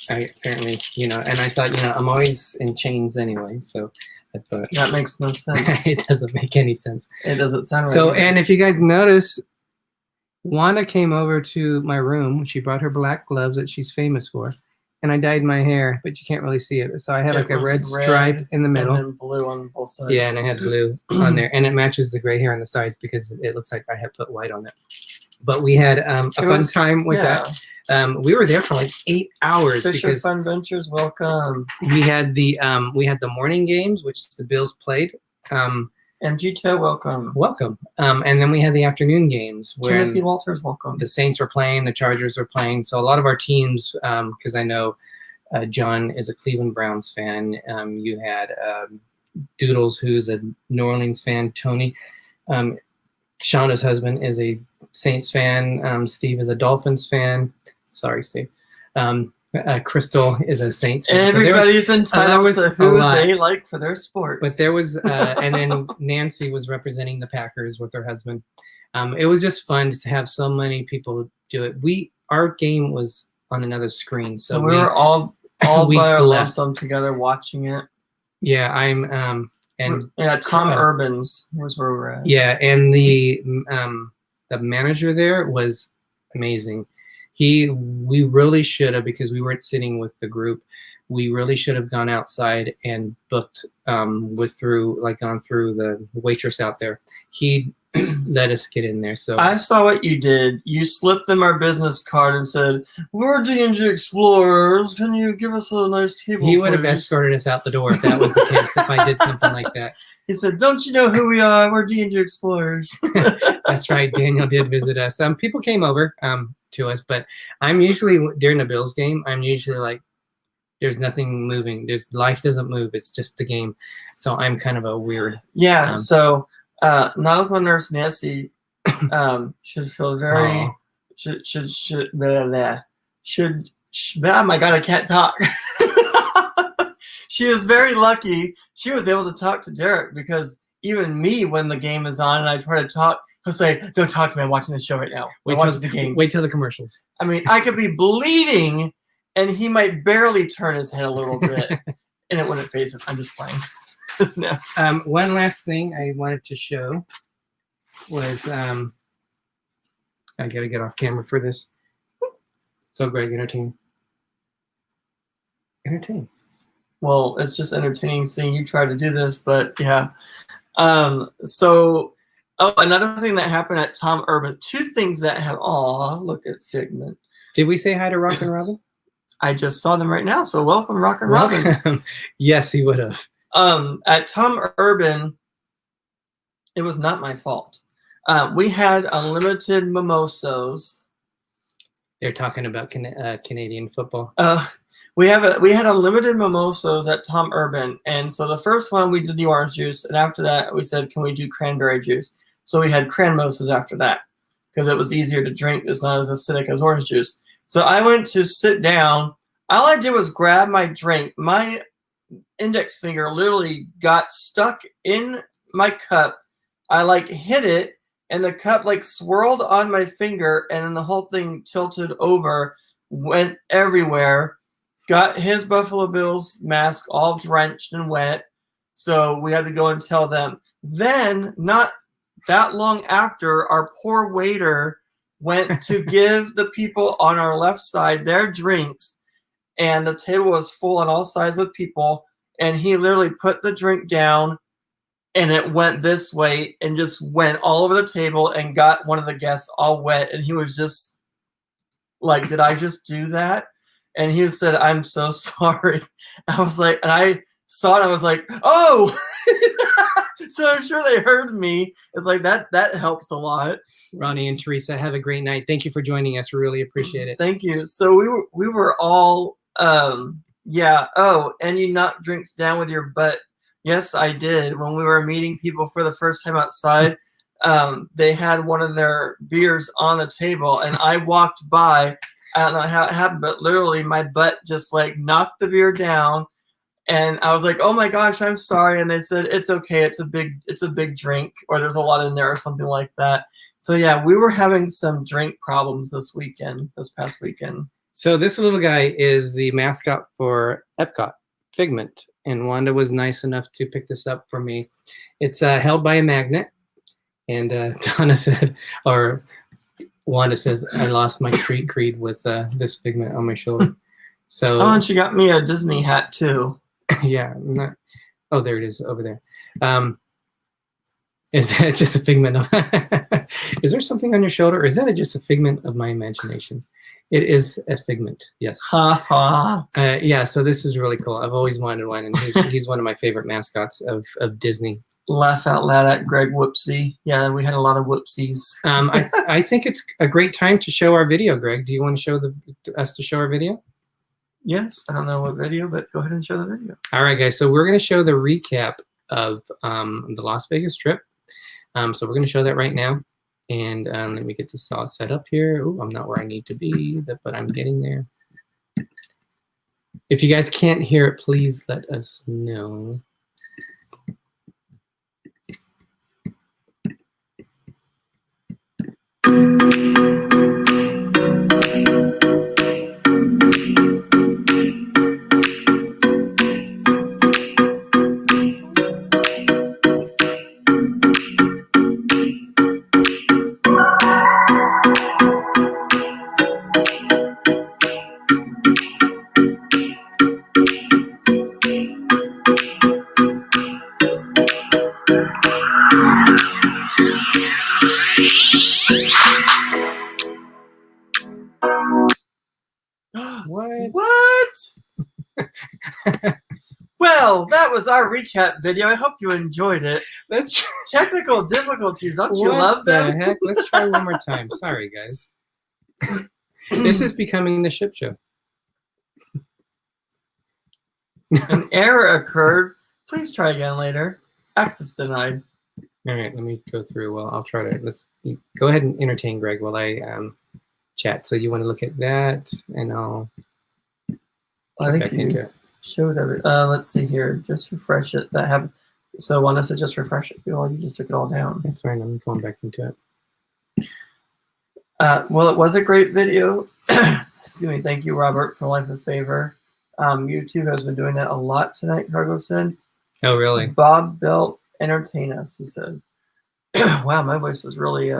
Apparently, and I thought, I'm always in chains anyway, so I thought that makes no sense. It doesn't make any sense. It doesn't sound right. So, and if you guys notice, Wanda came over to my room. She brought her black gloves that she's famous for. And I dyed my hair, but you can't really see it. So I had like a red stripe in the middle. And then blue on both sides. Yeah, and I had blue on there. And it matches the gray hair on the sides because it looks like I had put white on it. But we had a fun time with that. We were there for like 8 hours. Fisher Fun Ventures, welcome. We had the morning games, which the Bills played. MG2, welcome. Welcome. And then we had the afternoon games where Timothy Walters, welcome. The Saints were playing, the Chargers were playing. So a lot of our teams, because I know John is a Cleveland Browns fan. You had Doodles, who's a New Orleans fan. Tony, Shauna's husband, is a Saints fan. Steve is a Dolphins fan. Sorry, Steve. Crystal is a Saints And fan. So everybody's entitled to who lot. they like for their sports. But there was, and then Nancy was representing the Packers with her husband. It was just fun to have so many people do it. Our game was on another screen, so we were all we by our left. lonesome together watching it. Yeah, and Tom Urban's was where we're at. Yeah, and the manager there was amazing. We really should have, because we weren't sitting with the group. We really should have gone outside and booked gone through the waitress out there. He let us get in there. So I saw what you did. You slipped them our business card and said, "We're D&G Explorers. Can you give us a nice table?" He would have escorted us out the door if that was the case. If I did something like that. He said, "Don't you know who we are? We're D&G Explorers." That's right. Daniel did visit us. People came over to us, but I'm usually during the Bills game. I'm usually like, there's nothing moving. Life doesn't move. It's just the game. So I'm kind of a weird. Yeah. So Nautical Nurse Nancy should feel very oh my God, I can't talk. She is very lucky. She was able to talk to Derick, because even me, when the game is on and I try to talk, he'll say, "Don't talk to me. I'm watching the show right now. Watch the game. Wait till the commercials." I mean, I could be bleeding, and he might barely turn his head a little bit, and it wouldn't phase him. I'm just playing. No. One last thing I wanted to show was I gotta get off camera for this. So Greg, entertain. Well, it's just entertaining seeing you try to do this, but yeah. So another thing that happened at Tom Urban, two things that have, look at Figment. Did we say hi to Rock and Robin? I just saw them right now, so welcome, Rock and Robin. Yes, he would have. At Tom Urban, it was not my fault. We had unlimited mimosos. They're talking about Canadian football. We had unlimited mimosos at Tom Urban, and so the first one we did the orange juice, and after that we said, "Can we do cranberry juice?" So we had cranmosas after that, because it was easier to drink. It's not as acidic as orange juice. So I went to sit down. All I did was grab my drink. My index finger literally got stuck in my cup. I hit it, and the cup swirled on my finger, and then the whole thing tilted over, went everywhere. Got his Buffalo Bills mask all drenched and wet, so we had to go and tell them. Then, not that long after, our poor waiter went to give the people on our left side their drinks, and the table was full on all sides with people, and he literally put the drink down, and it went this way and just went all over the table and got one of the guests all wet, and he was just like, "Did I just do that?" And he said, "I'm so sorry." I was like, and I saw it, I was like, "Oh!" So I'm sure they heard me. It's like that helps a lot. Ronnie and Teresa, have a great night. Thank you for joining us. We really appreciate it. Thank you. So we were all yeah. Oh, and you knocked drinks down with your butt. Yes, I did. When we were meeting people for the first time outside, they had one of their beers on the table, and I walked by. I don't know how it happened, but literally my butt just knocked the beer down, and I was like, "Oh my gosh, I'm sorry." And they said, "It's okay. It's a big drink, or there's a lot in there, or something like that." So yeah, we were having some drink problems this past weekend. So this little guy is the mascot for Epcot, Figment, and Wanda was nice enough to pick this up for me. It's held by a magnet, and Donna said, or Wanda says, "I lost my street creed with this Figment on my shoulder." So and she got me a Dizney hat too. Yeah. There it is over there. Is that just a figment of is there something on your shoulder, or is that just a figment of my imagination? It is a figment, yes. Ha ha. Yeah, so this is really cool. I've always wanted one, and he's one of my favorite mascots of Disney. Laugh out loud at Greg Whoopsie. Yeah, we had a lot of whoopsies. I think it's a great time to show our video, Greg. Do you want to show us to show our video? Yes, I don't know what video, but go ahead and show the video. All right, guys. So we're going to show the recap of the Las Vegas trip. So we're going to show that right now. And let me get this all set up here. Oh, I'm not where I need to be, but I'm getting there. If you guys can't hear it, please let us know. What? Well, that was our recap video. I hope you enjoyed it. Let's Technical difficulties, don't you love them? What the heck? Let's try one more time. Sorry, guys. This is becoming the ship show. An error occurred. Please try again later. Access denied. All right, let me go through. Well, I'll try to. Let's go ahead and entertain Greg while I chat. So you want to look at that, and I'll I get think back you into it. showed every. Let's see here. Just refresh it. That have. So want us to just refresh it? Oh, you just took it all down. That's fine. I'm going back into it. Well, it was a great video. Excuse me. Thank you, Robert, for life a favor. YouTube has been doing that a lot tonight. Cargo said. Oh, really? Bob Belt, entertain us. He said. Wow, my voice is really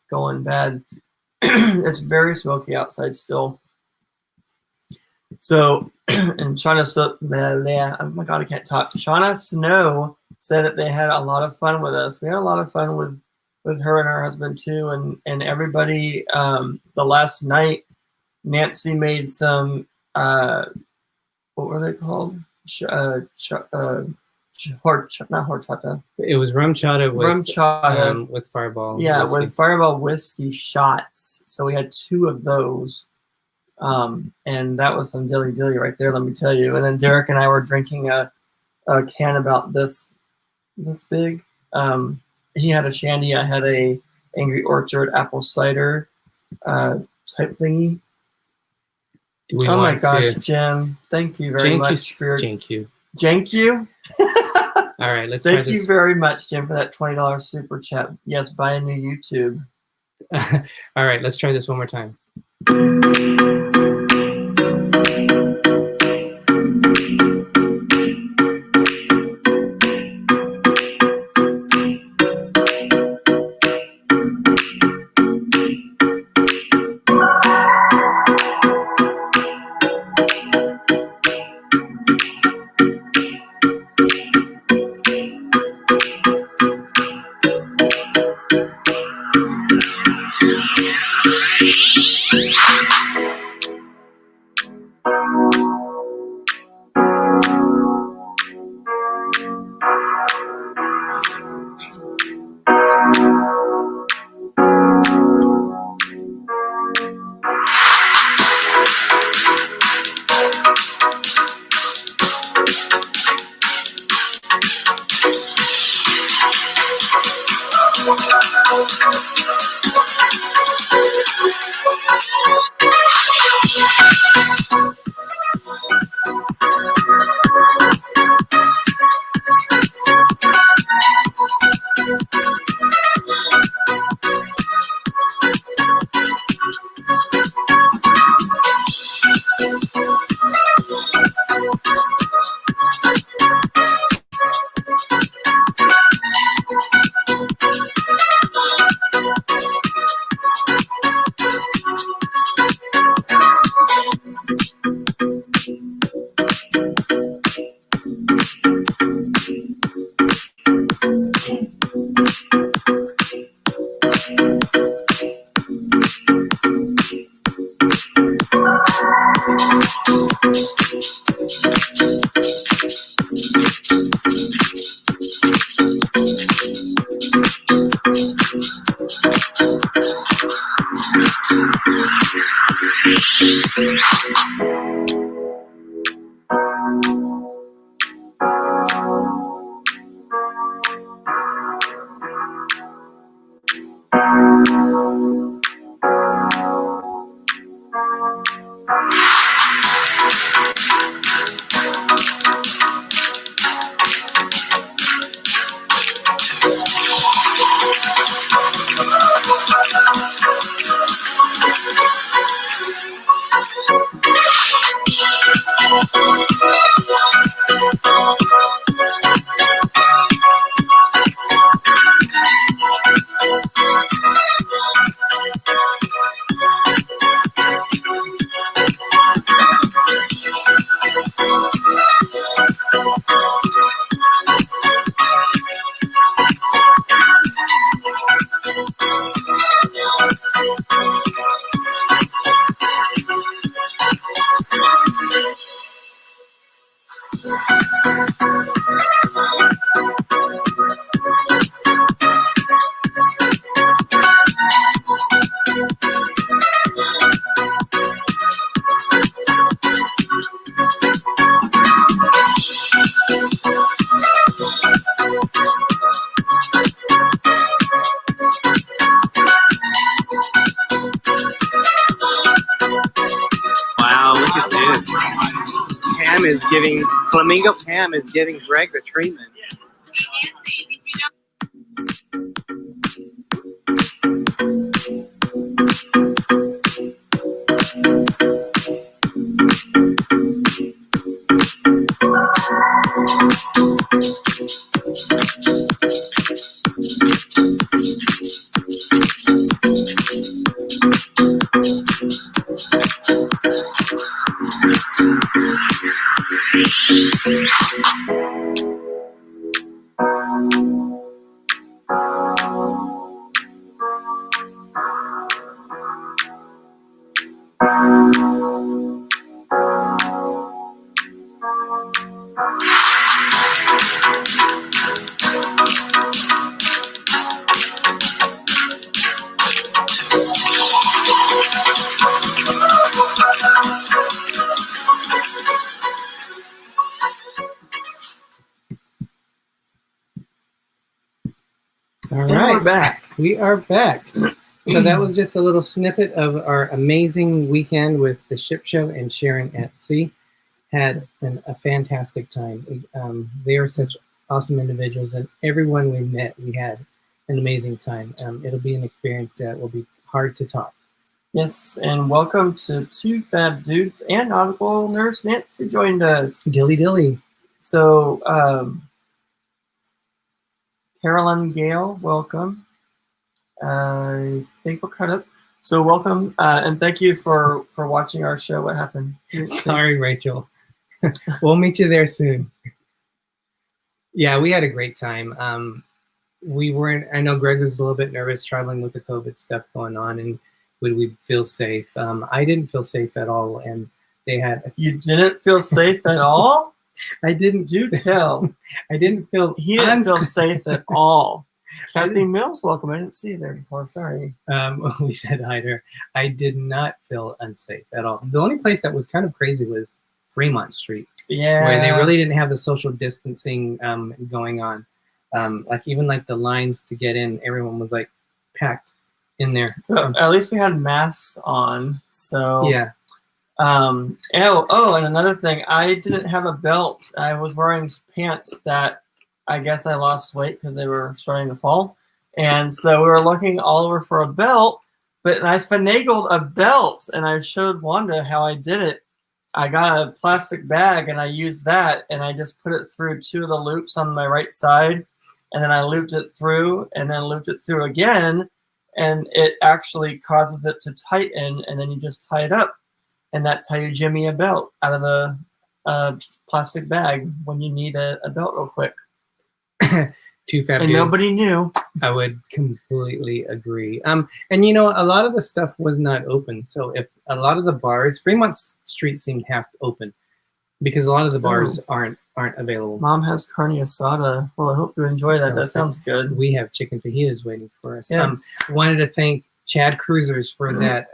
going bad. It's very smoky outside still. So, and oh my God, I can't talk. Shauna Snow said that they had a lot of fun with us. We had a lot of fun with her and her husband too, and everybody. The last night, Nancy made some. What were they called? Not horchata. It was rum chata Rum with Fireball. Yeah, whiskey. with Fireball whiskey shots. So we had 2 of those. And that was some dilly right there, let me tell you. And then Derick and I were drinking a can about this big. He had a shandy. I had a Angry Orchard apple cider type thingy. Oh my gosh, Jim! Thank you very much for your Thank you. Thank you. All right, let's try this. Thank you very much, Jim, for that $20 super chat. Yes, buy a new YouTube. All right, let's try this one more time. Flamingo Pam is giving Greg the treatment. All And right, we're back. we are back. So that was just a little snippet of our amazing weekend with the ship show and Sharon at sea. Had a fantastic time. They are such awesome individuals, and everyone we met, we had an amazing time. It'll be an experience that will be hard to top. Yes, and welcome to Two Fab Dudes and Nautical Nurse Nancy joined us. Dilly dilly. So, Carolyn Gale, welcome. I think we're cut up. So welcome, and thank you for watching our show. What happened? Sorry, Rachel. We'll meet you there soon. Yeah, we had a great time. We weren't. I know Greg was a little bit nervous traveling with the COVID stuff going on, and would we feel safe? I didn't feel safe at all, and they had. You didn't feel safe at all? I didn't. Do tell. I didn't feel. He didn't feel safe at all. Kathy Mills, welcome. I didn't see you there before. Sorry. We said hi to her. I did not feel unsafe at all. The only place that was kind of crazy was Fremont Street. Yeah. Where they really didn't have the social distancing going on. Like even like the lines to get in, everyone was like packed in there. At least we had masks on. So yeah. And another thing, I didn't have a belt. I was wearing pants that I guess I lost weight because they were starting to fall. And so we were looking all over for a belt, but I finagled a belt, and I showed Wanda how I did it. I got a plastic bag, and I used that, and I just put it through 2 of the loops on my right side, and then I looped it through, and then looped it through again, and it actually causes it to tighten, and then you just tie it up. And that's how you jimmy a belt out of the plastic bag when you need a belt real quick. Two Fab and Dudes. Nobody knew. I would completely agree. And you know, a lot of the stuff was not open. So if a lot of the bars, Fremont Street seemed half open because a lot of the bars aren't available. Mom has carne asada. Well, I hope you enjoy that. That sounds good. We have chicken fajitas waiting for us. Yes. Wanted to thank ChadCruisers for that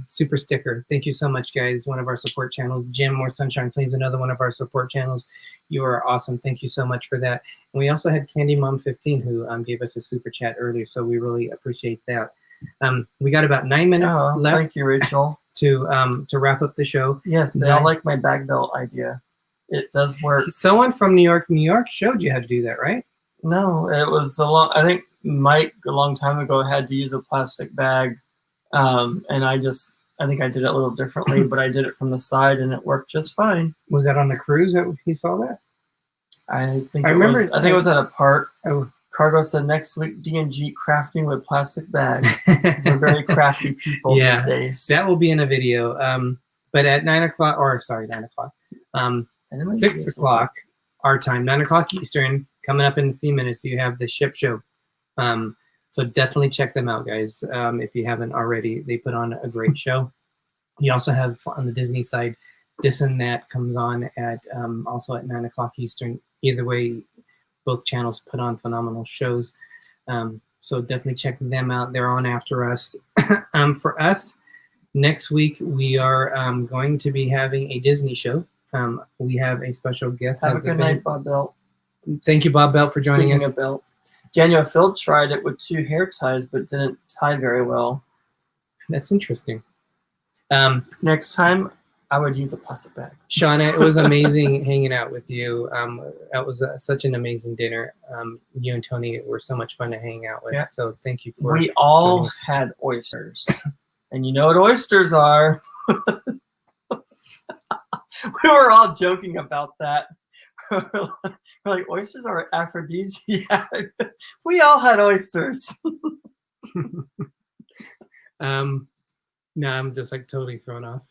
super sticker. Thank you so much, guys. One of our support channels. Jim More Sunshine Please, another one of our support channels. You are awesome. Thank you so much for that. And we also had Candy Mom 15 who gave us a super chat earlier, so we really appreciate that. We got about 9 minutes left. Thank you, Rachel. To wrap up the show. Yes, they all like my bag belt idea. It does work. Someone from New York showed you how to do that, right? No, it was I think Mike a long time ago had to use a plastic bag, and I think I did it a little differently, but I did it from the side and it worked just fine. Was that on the cruise that he saw that? I think it was at a part. Cargo said next week D&G crafting with plastic bags. We're very crafty people these days. That will be in a video. But at 9 o'clock, or sorry, 9 o'clock, 6 o'clock our time, 9 o'clock Eastern, coming up in a few minutes, you have the ship show. So definitely check them out, guys. If you haven't already, they put on a great show. You also have on the Disney side, This and That comes on at also at 9 o'clock Eastern. Either way, both channels put on phenomenal shows. So definitely check them out. They're on after us. For us, next week we are going to be having a Disney show. We have a special guest. Have a good night, Bob Belt. Thank you, Bob Belt, for joining us. Speaking of belt, Daniel Phil tried it with 2 hair ties, but didn't tie very well. That's interesting. Next time, I would use a plastic bag. Shauna, it was amazing hanging out with you. That was such an amazing dinner. You and Tony were so much fun to hang out with. Yeah. So thank you for. We all joining us. had oysters, and you know what oysters are. We were all joking about that. We're like, oysters are aphrodisiac. We all had oysters. No, I'm just like totally thrown off.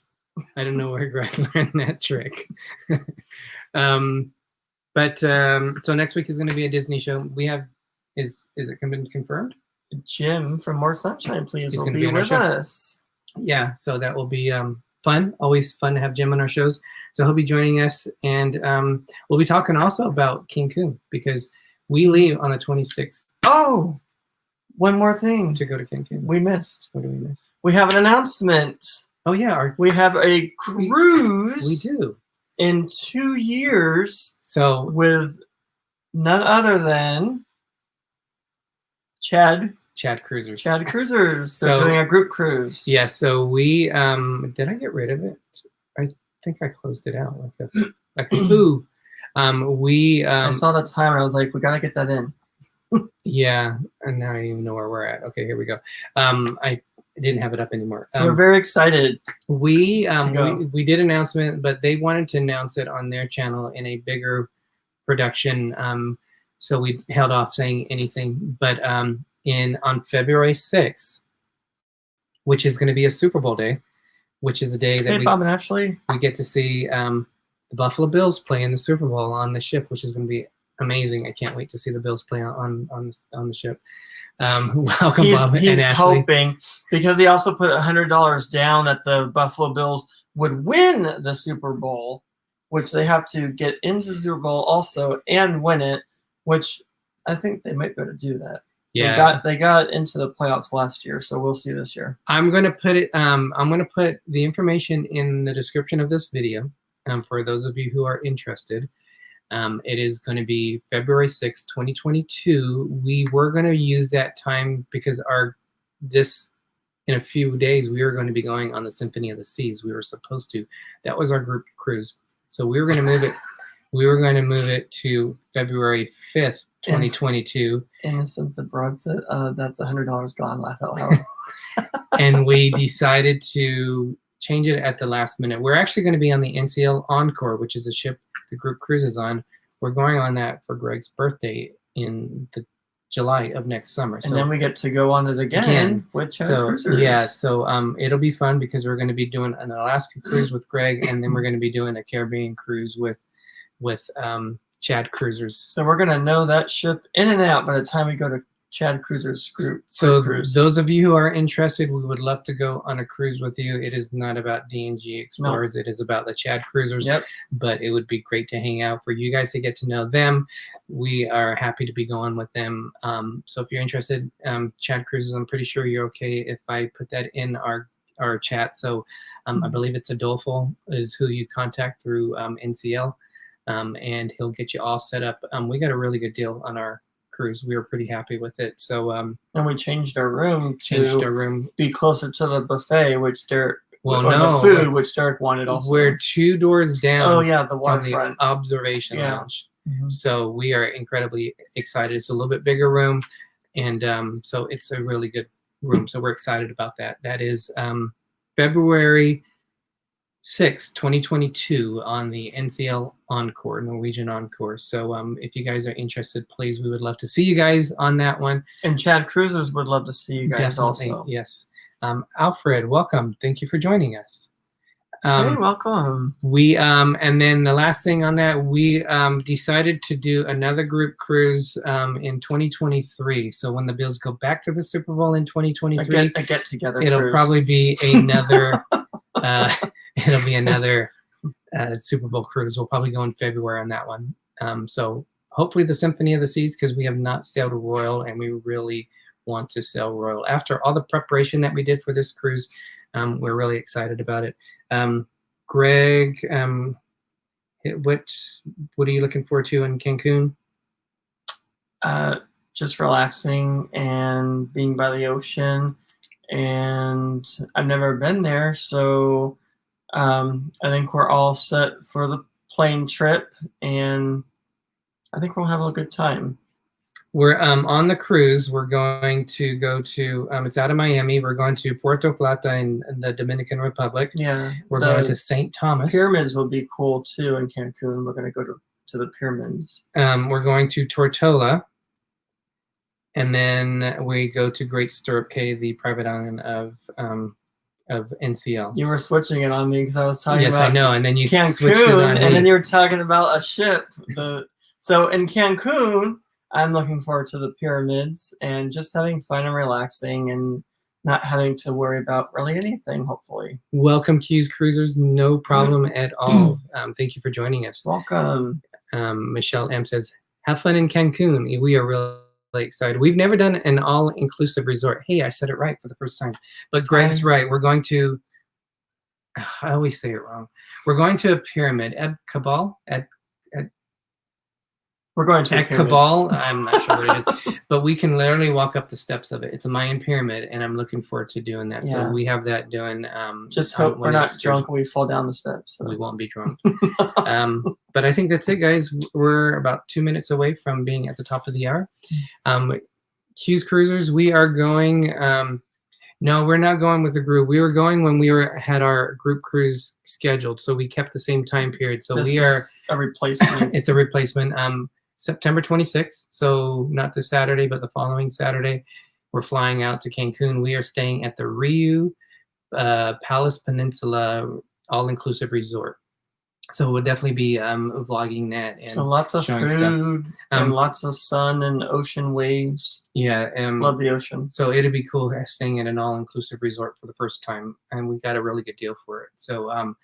I don't know where Greg learned that trick. So next week is going to be a Disney show. We have is it been confirmed? Jim from More Sunshine, please, He's will gonna be be on our with show. us. Yeah, so that will be fun. Always fun to have Jim on our shows. So he'll be joining us, and we'll be talking also about Cancun because we leave on the 26th. Oh, one more thing to go to Cancun. we missed. What do we miss? We have an announcement. Oh yeah, We have a cruise. we do. In 2 years So with none other than ChadCruisers. ChadCruisers. ChadCruisers. They're So- doing a group cruise. Yeah, so we did I get rid of it? I think I closed it out like a foo. We I saw the time and I was like, we gotta get that in. yeah, and now I don't even know where we're at. Okay, here we go. I didn't have it up anymore. So we're very excited. We go. we did announcement, but they wanted to announce it on their channel in a bigger production. So we held off saying anything. But on February 6th, which is going to be a Super Bowl day, which is the day that Hey, Bob and Ashley. we get to see the Buffalo Bills play in the Super Bowl on the ship, which is going to be amazing. I can't wait to see the Bills play on the ship. Welcome, Bob and He's Ashley. hoping, because he also put $100 down that the Buffalo Bills would win the Super Bowl, which they have to get into the Super Bowl also and win it, which I think they might be able to do that. Yeah, They got into the playoffs last year, so we'll see this year. I'm gonna put it. I'm gonna put the information in the description of this video. For those of you who are interested, it is going to be February 6th, 2022. We were going to use that time because in a few days we were going to be going on the Symphony of the Seas. We were supposed to. That was our group cruise. So we were going to move it. We were going to move it to February 5th, 2022. Innocence abroad said, that's $100 gone. Laugh out loud. And we decided to change it at the last minute. We're actually going to be on the NCL Encore, which is a ship the group cruises on. We're going on that for Greg's birthday in the July of next summer. And then we get to go on it again with ChadCruisers. Yeah, so it'll be fun because we're going to be doing an Alaska cruise with Greg, and then we're going to be doing a Caribbean cruise with ChadCruisers. So we're going to know that ship in and out by the time we go to ChadCruisers group. So cruise. those of you who are interested, we would love to go on a cruise with you. It is not about D&G Explorers. No. It is about the ChadCruisers. Yep. But it would be great to hang out for you guys to get to know them. We are happy to be going with them. So if you're interested, ChadCruisers, I'm pretty sure you're okay if I put that in our chat. So I believe it's Adolfo is who you contact through NCL, and he'll get you all set up. We got a really good deal on our cruise. We were pretty happy with it. So and we changed our room to be closer to the buffet, which Derick the food, which Derick wanted also. We're 2 doors down. Oh yeah, the waterfront observation lounge. Mm-hmm. So we are incredibly excited. It's a little bit bigger room, and so it's a really good room. So we're excited about that. That is February 6th, 2022 on the NCL Encore, Norwegian Encore. So if you guys are interested, please, we would love to see you guys on that one. And ChadCruisers would love to see you guys. Definitely, also. Yes. Alfred, welcome. Thank you for joining us. Hey, welcome. We and then the last thing on that, we decided to do another group cruise in 2023. So when the Bills go back to the Super Bowl in 2023, a get together. It'll cruise. Probably be another. It'll be another Super Bowl cruise. We'll probably go in February on that one. So hopefully the Symphony of the Seas, because we have not sailed Royal, and we really want to sail Royal. After all the preparation that we did for this cruise, we're really excited about it. Greg, what are you looking forward to in Cancun? Just relaxing and being by the ocean. And I've never been there, so I think we're all set for the plane trip, and I think we'll have a good time. We're on the cruise. We're going to go to, it's out of Miami. We're going to Puerto Plata in the Dominican Republic. Yeah. We're going to St. Thomas. Pyramids will be cool too in Cancun. We're going to go to the pyramids. We're going to Tortola. And then we go to Great Stirrup Cay, the private island of NCL. You were switching it on me because I was talking about Yes, I know. And then you Cancun, switched it on me. and then you were talking about a ship. So in Cancun, I'm looking forward to the pyramids and just having fun and relaxing and not having to worry about really anything, hopefully. Welcome, ChadCruisers. No problem at all. Thank you for joining us. Welcome. Michelle M says, have fun in Cancun. We are really excited. We've never done an all-inclusive resort. Hey, I said it right for the first time. But Greg's right. We're going to, I always say it wrong. We're going to a pyramid at Cabal, We're going to Cabal. I'm not sure what it is, but we can literally walk up the steps of it. It's a Mayan pyramid, and I'm looking forward to doing that. Yeah. So we have that doing. Just hope we're not drunk and we fall down the steps. So. We won't be drunk. But I think that's it, guys. We're about 2 minutes away from being at the top of the hour. ChadCruisers, we are going. No, we're not going with the group. We were going when we had our group cruise scheduled, so we kept the same time period. So this is a replacement. It's a replacement. September 26th, so not this Saturday, but the following Saturday, we're flying out to Cancun. We are staying at the Riu Palace Peninsula all-inclusive resort. So we'll definitely be vlogging that. And so lots of food and lots of sun and ocean waves. Yeah. Love the ocean. So it'd be cool staying at an all-inclusive resort for the first time. And we got a really good deal for it. So,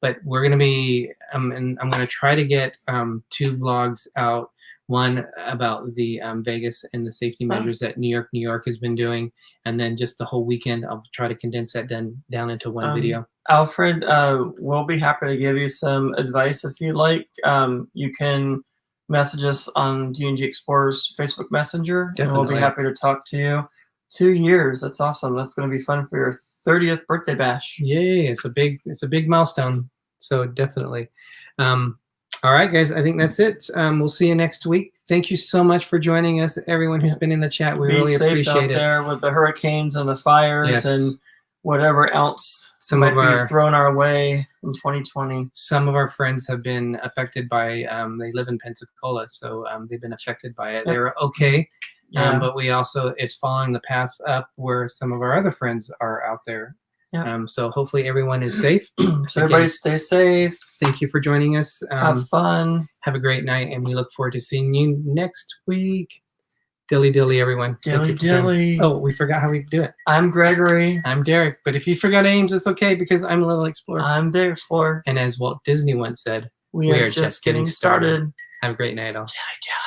but we're going to be, and I'm going to try to get 2 vlogs out. One about the Vegas and the safety measures that New York has been doing. And then just the whole weekend, I'll try to condense that down into one video. Alfred, we'll be happy to give you some advice if you'd like. You can message us on D&G Explorers Facebook Messenger. Definitely. And we'll be happy to talk to you. 2 years, that's awesome. That's going to be fun for your 30th birthday bash. Yeah, it's a big milestone. So definitely. All right, guys, I think that's it. We'll see you next week. Thank you so much for joining us, everyone who's been in the chat. We really appreciate it. Be safe out there with the hurricanes and the fires and whatever else might be thrown our way in 2020. Some of our friends have been affected by, they live in Pensacola, so they've been affected by it. They're okay, but we also, it's following the path up where some of our other friends are out there. Yeah. So hopefully everyone is safe. So everybody stay safe. Thank you for joining us. Have fun. Have a great night, and we look forward to seeing you next week. Dilly dilly, everyone. Dilly dilly. Oh, we forgot how we do it. I'm Gregory. I'm Derick. But if you forgot names, it's okay because I'm a little explorer. I'm the explorer. And as Walt Disney once said, we are just getting started. Have a great night, all. Dilly dilly.